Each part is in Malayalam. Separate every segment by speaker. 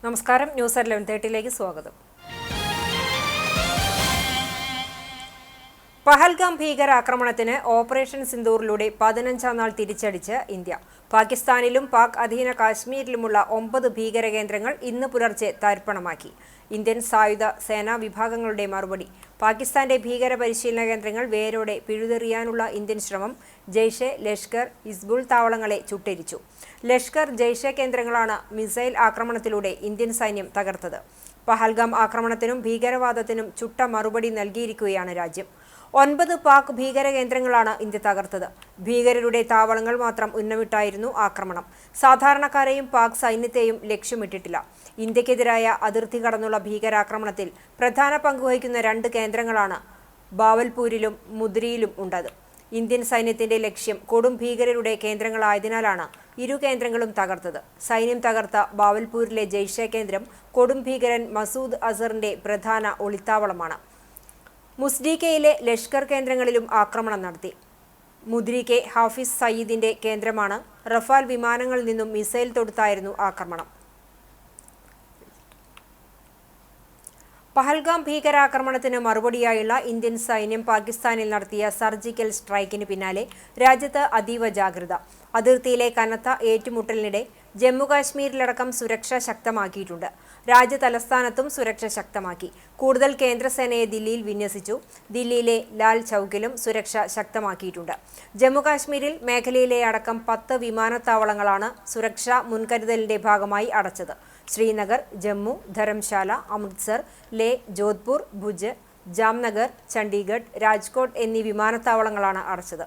Speaker 1: നമസ്കാരം. ന്യൂസ് 11:30 സ്വാഗതം. പഹൽഗാം ഭീകരാക്രമണത്തിന് ഓപ്പറേഷൻ സിന്ദൂറിലൂടെ 15ാം നാൾ തിരിച്ചടിച്ച് ഇന്ത്യ. പാകിസ്ഥാനിലും പാക് അധീന കാശ്മീരിലുമുള്ള 9 ഭീകരകേന്ദ്രങ്ങൾ ഇന്ന് പുലർച്ചെ തർപ്പണമാക്കി. ഇന്ത്യൻ സായുധ സേനാ വിഭാഗങ്ങളുടെ മറുപടി. പാകിസ്ഥാന്റെ ഭീകര പരിശീലന കേന്ദ്രങ്ങൾ വേരോടെ പിഴുതെറിയാനുള്ള ഇന്ത്യൻ ശ്രമം. ജെയ്ഷെ, ലഷ്കർ, ഹിസ്ബുൾ താവളങ്ങളെ ചുട്ടെരിച്ചു. ലഷ്കർ, ജെയ്ഷെ കേന്ദ്രങ്ങളാണ് മിസൈൽ ആക്രമണത്തിലൂടെ ഇന്ത്യൻ സൈന്യം തകർത്തത്. പഹൽഗാം ആക്രമണത്തിനും ഭീകരവാദത്തിനും ചുട്ട മറുപടി നൽകിയിരിക്കുകയാണ് രാജ്യം. 9 പാക് ഭീകര കേന്ദ്രങ്ങളാണ് ഇന്ത്യ തകർത്തത്. ഭീകരരുടെ താവളങ്ങൾ മാത്രം ഉന്നമിട്ടായിരുന്നു ആക്രമണം. സാധാരണക്കാരെയും പാക് സൈന്യത്തെയും ലക്ഷ്യമിട്ടിട്ടില്ല. ഇന്ത്യക്കെതിരായ അതിർത്തി കടന്നുള്ള ഭീകരാക്രമണത്തിൽ പ്രധാന പങ്കുവഹിക്കുന്ന 2 കേന്ദ്രങ്ങളാണ് ബാവൽപൂരിലും മുദ്രിയിലും ഉണ്ടത്. ഇന്ത്യൻ സൈന്യത്തിന്റെ ലക്ഷ്യം കൊടും ഭീകരരുടെ കേന്ദ്രങ്ങളായതിനാലാണ് ഇരു കേന്ദ്രങ്ങളും തകർത്തത്. സൈന്യം തകർത്ത ബാവൽപൂരിലെ ജെയ്ഷെ കേന്ദ്രം കൊടും ഭീകരൻ മസൂദ് അസറിന്റെ പ്രധാന ഒളിത്താവളമാണ്. മുസ്ഡിക്കയിലെ ലഷ്കർ കേന്ദ്രങ്ങളിലും ആക്രമണം നടത്തി. മുദ്രിക്കെ ഹാഫിസ് സയ്യിദിന്റെ കേന്ദ്രമാണ്. റഫാൽ വിമാനങ്ങളിൽ നിന്നും മിസൈൽ തൊടുത്തായിരുന്നു ആക്രമണം. പഹൽഗാം ഭീകരാക്രമണത്തിന് മറുപടിയായുള്ള ഇന്ത്യൻ സൈന്യം പാകിസ്ഥാനിൽ നടത്തിയ സർജിക്കൽ സ്ട്രൈക്കിന് പിന്നാലെ രാജ്യത്ത് അതീവ ജാഗ്രത. അതിർത്തിയിലെ കനത്ത ഏറ്റുമുട്ടലിനിടെ ജമ്മുകാശ്മീരിലടക്കം സുരക്ഷ ശക്തമാക്കിയിട്ടുണ്ട്. രാജ്യ തലസ്ഥാനത്തും സുരക്ഷ ശക്തമാക്കി. കൂടുതൽ കേന്ദ്രസേനയെ ദില്ലിയിൽ വിന്യസിച്ചു. ദില്ലിയിലെ ലാൽ ചൌക്കിലും സുരക്ഷ ശക്തമാക്കിയിട്ടുണ്ട്. ജമ്മുകാശ്മീരിൽ മേഖലയിലെ അടക്കം 10 വിമാനത്താവളങ്ങളാണ് സുരക്ഷാ മുൻകരുതലിന്റെ ഭാഗമായി അടച്ചത്. ശ്രീനഗർ, ജമ്മു, ധരംശാല, അമൃത്സർ, ലേ, ജോധ്പൂർ, ഭുജ്, ജാംനഗർ, ചണ്ഡീഗഡ്, രാജ്കോട്ട് എന്നീ വിമാനത്താവളങ്ങളാണ് അടച്ചത്.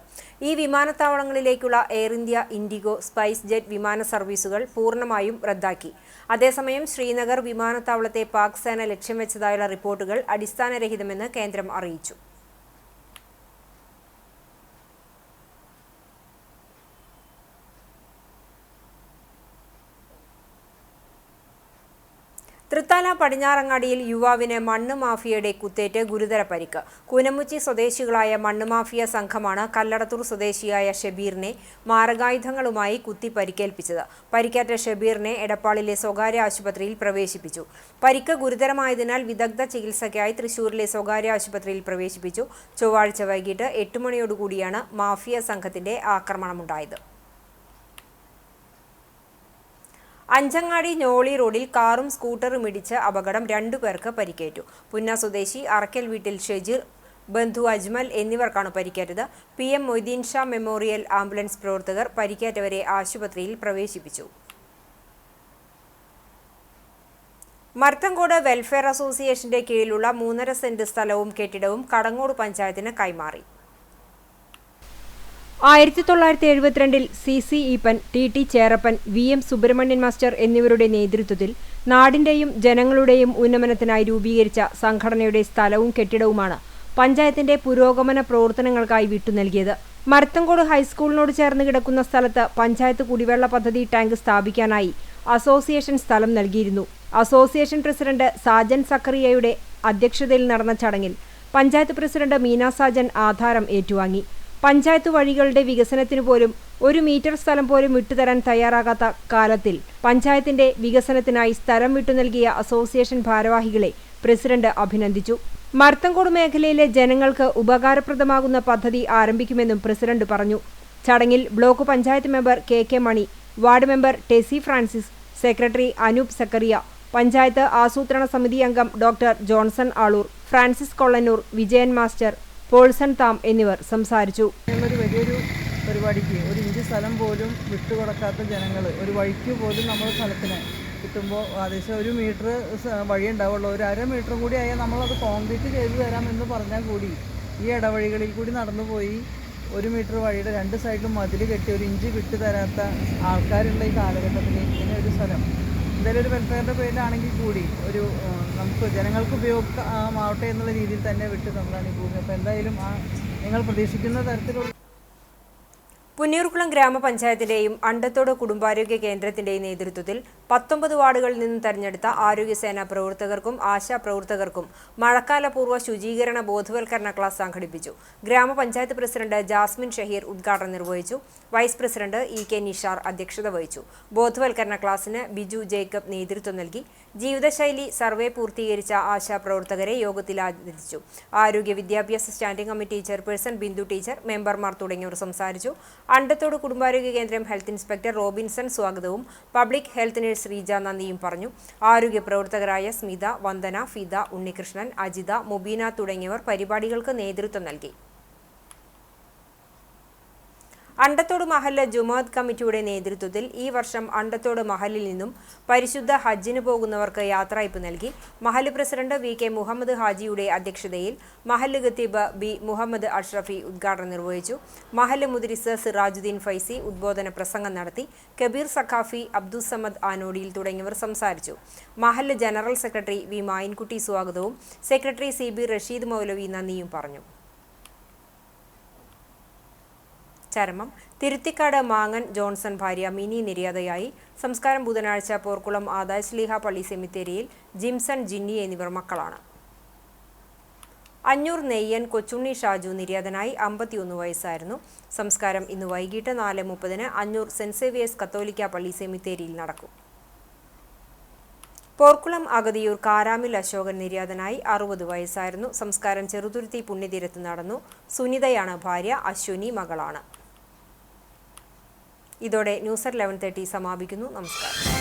Speaker 1: ഈ വിമാനത്താവളങ്ങളിലേക്കുള്ള air India, IndiGo, SpiceJet വിമാന സർവീസുകൾ പൂർണ്ണമായും റദ്ദാക്കി. അതേസമയം ശ്രീനഗർ വിമാനത്താവളത്തെ പാക് സേന ലക്ഷ്യം വെച്ചതായുള്ള റിപ്പോർട്ടുകൾ അടിസ്ഥാനരഹിതമെന്ന് കേന്ദ്രം അറിയിച്ചു. തൃത്താല പടിഞ്ഞാറങ്ങാടിയിൽ യുവാവിന് മണ്ണ് മാഫിയയുടെ കുത്തേറ്റ് ഗുരുതര പരിക്ക്. കൂനമുച്ചി സ്വദേശികളായ മണ്ണ് മാഫിയ സംഘമാണ് കല്ലടത്തൂർ സ്വദേശിയായ ഷബീറിനെ മാരകായുധങ്ങളുമായി കുത്തി പരിക്കേൽപ്പിച്ചത്. പരിക്കേറ്റ ഷബീറിനെ എടപ്പാളിലെ സ്വകാര്യ ആശുപത്രിയിൽ പ്രവേശിപ്പിച്ചു. പരിക്ക് ഗുരുതരമായതിനാൽ വിദഗ്ധ ചികിത്സയ്ക്കായി തൃശൂരിലെ സ്വകാര്യ ആശുപത്രിയിൽ പ്രവേശിപ്പിച്ചു. ചൊവ്വാഴ്ച വൈകിട്ട് 8 മണിയോടുകൂടിയാണ് മാഫിയ സംഘത്തിന്റെ ആക്രമണമുണ്ടായത്. അഞ്ചങ്ങാടി ഞോളി റോഡിൽ കാറും സ്കൂട്ടറും ഇടിച്ച് അപകടം. 2 പേർക്ക് പരിക്കേറ്റു. പുന്ന സ്വദേശി അറക്കൽ വീട്ടിൽ ഷെജീർ, ബന്ധു അജ്മൽ എന്നിവർക്കാണ് പരിക്കേറ്റത്. PM Moideen Shah memorial ambulance പ്രവർത്തകർ പരിക്കേറ്റവരെ ആശുപത്രിയിൽ പ്രവേശിപ്പിച്ചു. മർത്തങ്കോട് വെൽഫെയർ അസോസിയേഷന്റെ കീഴിലുള്ള 3.5 സെന്റ് സ്ഥലവും കെട്ടിടവും കടങ്ങോട് പഞ്ചായത്തിന് കൈമാറി. 1972 CC Eapen, TT Cherappan, VM Subrahmanyan master എന്നിവരുടെ നേതൃത്വത്തിൽ നാടിന്റെയും ജനങ്ങളുടെയും ഉന്നമനത്തിനായി രൂപീകരിച്ച സംഘടനയുടെ സ്ഥലവും കെട്ടിടവുമാണ് പഞ്ചായത്തിന്റെ പുരോഗമന പ്രവർത്തനങ്ങൾക്കായി വിട്ടുനൽകിയത്. മർത്തങ്കോട് ഹൈസ്കൂളിനോട് ചേർന്ന് കിടക്കുന്ന സ്ഥലത്ത് പഞ്ചായത്ത് കുടിവെള്ള പദ്ധതി ടാങ്ക് സ്ഥാപിക്കാനായി അസോസിയേഷൻ സ്ഥലം നൽകിയിരുന്നു. അസോസിയേഷൻ പ്രസിഡന്റ് സാജൻ സക്കറിയയുടെ അധ്യക്ഷതയിൽ നടന്ന ചടങ്ങിൽ പഞ്ചായത്ത് പ്രസിഡന്റ് മീന സാജൻ ആധാരം ഏറ്റുവാങ്ങി. പഞ്ചായത്ത് വഴികളുടെ വികസനത്തിനു പോലും 1 മീറ്റർ സ്ഥലം പോലും വിട്ടുതരാൻ തയ്യാറാകാത്ത കാലത്തിൽ പഞ്ചായത്തിന്റെ വികസനത്തിനായി സ്ഥലം വിട്ടുനൽകിയ അസോസിയേഷൻ ഭാരവാഹികളെ പ്രസിഡന്റ് അഭിനന്ദിച്ചു. മർത്തങ്കോട് മേഖലയിലെ ജനങ്ങൾക്ക് ഉപകാരപ്രദമാകുന്ന പദ്ധതി ആരംഭിക്കുമെന്നും പ്രസിഡന്റ് പറഞ്ഞു. ചടങ്ങിൽ block panchayat member KK Mani, ward member Tessy Francis, secretary Anoop Zachariah, panchayat ആസൂത്രണ സമിതി അംഗം ഡോക്ടർ ജോൺസൺ ആളൂർ, ഫ്രാൻസിസ് കൊള്ളന്നൂർ, വിജയൻ മാസ്റ്റർ, പോൾസൺ താം എന്നിവർ സംസാരിച്ചു.
Speaker 2: വലിയൊരു പരിപാടിക്ക് 1 ഇഞ്ച് സ്ഥലം പോലും വിട്ടുകൊടുക്കാത്ത ജനങ്ങൾ ഒരു വഴിക്ക് പോലും നമ്മൾ സ്ഥലത്തിന് കിട്ടുമ്പോൾ ഏകദേശം 1 മീറ്റർ വഴി ഉണ്ടാവുള്ളൂ. 1/2 മീറ്റർ കൂടി ആയാൽ നമ്മളത് കോൺക്രീറ്റ് ചെയ്തു തരാമെന്ന് പറഞ്ഞാൽ കൂടി ഈ ഇടവഴികളിൽ കൂടി നടന്നു പോയി 1 മീറ്റർ വഴിയുടെ 2 സൈഡിലും മതിൽ കെട്ടി 1 ഇഞ്ച് വിട്ടു തരാത്ത ആൾക്കാരുള്ള ഈ കാലഘട്ടത്തിൽ ഇങ്ങനെ ഒരു സ്ഥലം എന്തായാലും ഒരു വെൽഫെയറിൻ്റെ പേരിലാണെങ്കിൽ കൂടി ഒരു നമുക്ക് ജനങ്ങൾക്ക് ഉപയോഗമാവട്ടെ എന്നുള്ള രീതിയിൽ തന്നെ വിട്ടു തന്നതാണ് ഈ ഭൂമി. അപ്പോൾ എന്തായാലും നിങ്ങൾ പ്രതീക്ഷിക്കുന്ന തരത്തിലുള്ള
Speaker 1: പുന്നയൂർകുളം ഗ്രാമപഞ്ചായത്തിന്റെയും അണ്ടത്തോട് കുടുംബാരോഗ്യ കേന്ദ്രത്തിന്റെയും നേതൃത്വത്തിൽ 19 വാർഡുകളിൽ നിന്നും തെരഞ്ഞെടുത്ത ആരോഗ്യസേനാ പ്രവർത്തകർക്കും ആശാപ്രവർത്തകർക്കും മഴക്കാലപൂർവ്വ ശുചീകരണ ബോധവൽക്കരണ ക്ലാസ് സംഘടിപ്പിച്ചു. ഗ്രാമപഞ്ചായത്ത് പ്രസിഡന്റ് ജാസ്മിൻ ഷഹീർ ഉദ്ഘാടനം നിർവഹിച്ചു. Vice president ഇ.കെ. നിഷാർ അധ്യക്ഷത വഹിച്ചു. ബോധവൽക്കരണ ക്ലാസിന് ബിജു ജേക്കബ് നേതൃത്വം നൽകി. ജീവിതശൈലി സർവേ പൂർത്തീകരിച്ച ആശാപ്രവർത്തകരെ യോഗത്തിൽ ആദരിച്ചു. ആരോഗ്യ വിദ്യാഭ്യാസ standing committee chairperson Bindu teacher, മെമ്പർമാർ തുടങ്ങിയവർ സംസാരിച്ചു. അണ്ടത്തോട് കുടുംബാരോഗ്യ കേന്ദ്രം ഹെൽത്ത് ഇൻസ്പെക്ടർ റോബിൻസൺ സ്വാഗതവും പബ്ലിക് ഹെൽത്ത് നഴ്സ് ശ്രീജ നന്ദിയും പറഞ്ഞു. ആരോഗ്യ പ്രവർത്തകരായ സ്മിത, വന്ദന, ഫിദ, ഉണ്ണികൃഷ്ണൻ, അജിത, മുബീന തുടങ്ങിയവർ പരിപാടികൾക്ക് നേതൃത്വം നൽകി. അണ്ടത്തോട് മഹല്ല് ജുമാഅത്ത് കമ്മിറ്റിയുടെ നേതൃത്വത്തിൽ ഈ വർഷം അണ്ടത്തോട് മഹല്ലിൽ നിന്നും പരിശുദ്ധ ഹജ്ജിന് പോകുന്നവർക്ക് യാത്രയയപ്പ് നൽകി. മഹല്ല് പ്രസിഡന്റ് വി.കെ. മുഹമ്മദ് ഹാജിയുടെ അധ്യക്ഷതയിൽ മഹല്ല് ഖത്തീബ് ബി. മുഹമ്മദ് അഷ്റഫി ഉദ്ഘാടനം നിർവഹിച്ചു. മഹല്ല് മുദ്രിസ് സിറാജുദ്ദീൻ ഫൈസി ഉദ്ബോധന പ്രസംഗം നടത്തി. കബീർ സഖാഫി, അബ്ദുസമദ് ആനോടിയിൽ തുടങ്ങിയവർ സംസാരിച്ചു. മഹല്ല് ജനറൽ സെക്രട്ടറി വി. മായിൻകുട്ടി സ്വാഗതവും സെക്രട്ടറി സി.ബി. റഷീദ് മൗലവി നന്ദിയും പറഞ്ഞു. ചരമം. തിരുത്തിക്കാട് മാങ്ങൻ ജോൺസൺ ഭാര്യ മിനി നിര്യാതയായി. സംസ്കാരം ബുധനാഴ്ച പോർക്കുളം ആദായ സ്ലീഹ പള്ളി സെമിത്തേരിയിൽ. ജിംസൺ, ജിന്നി എന്നിവർ മക്കളാണ്. അഞ്ഞൂർ നെയ്യൻ കൊച്ചുണ്ണി ഷാജു നിര്യാതനായി. 51 വയസ്സായിരുന്നു. സംസ്കാരം ഇന്ന് വൈകിട്ട് 4:30 അഞ്ഞൂർ സെന്റ് സേവിയേഴ്സ് കത്തോലിക്ക പള്ളി സെമിത്തേരിയിൽ നടക്കും. പോർക്കുളം അഗതിയൂർ കാരാമിൽ അശോകൻ നിര്യാതനായി. 60 വയസ്സായിരുന്നു. സംസ്കാരം ചെറുതുരുത്തി പുണ്യതീരത്ത് നടന്നു. സുനിതയാണ് ഭാര്യ. അശ്വിനി മകളാണ്. ഇതോടെ ന്യൂസ് 11:30 സമാപിക്കുന്നു. നമസ്കാരം.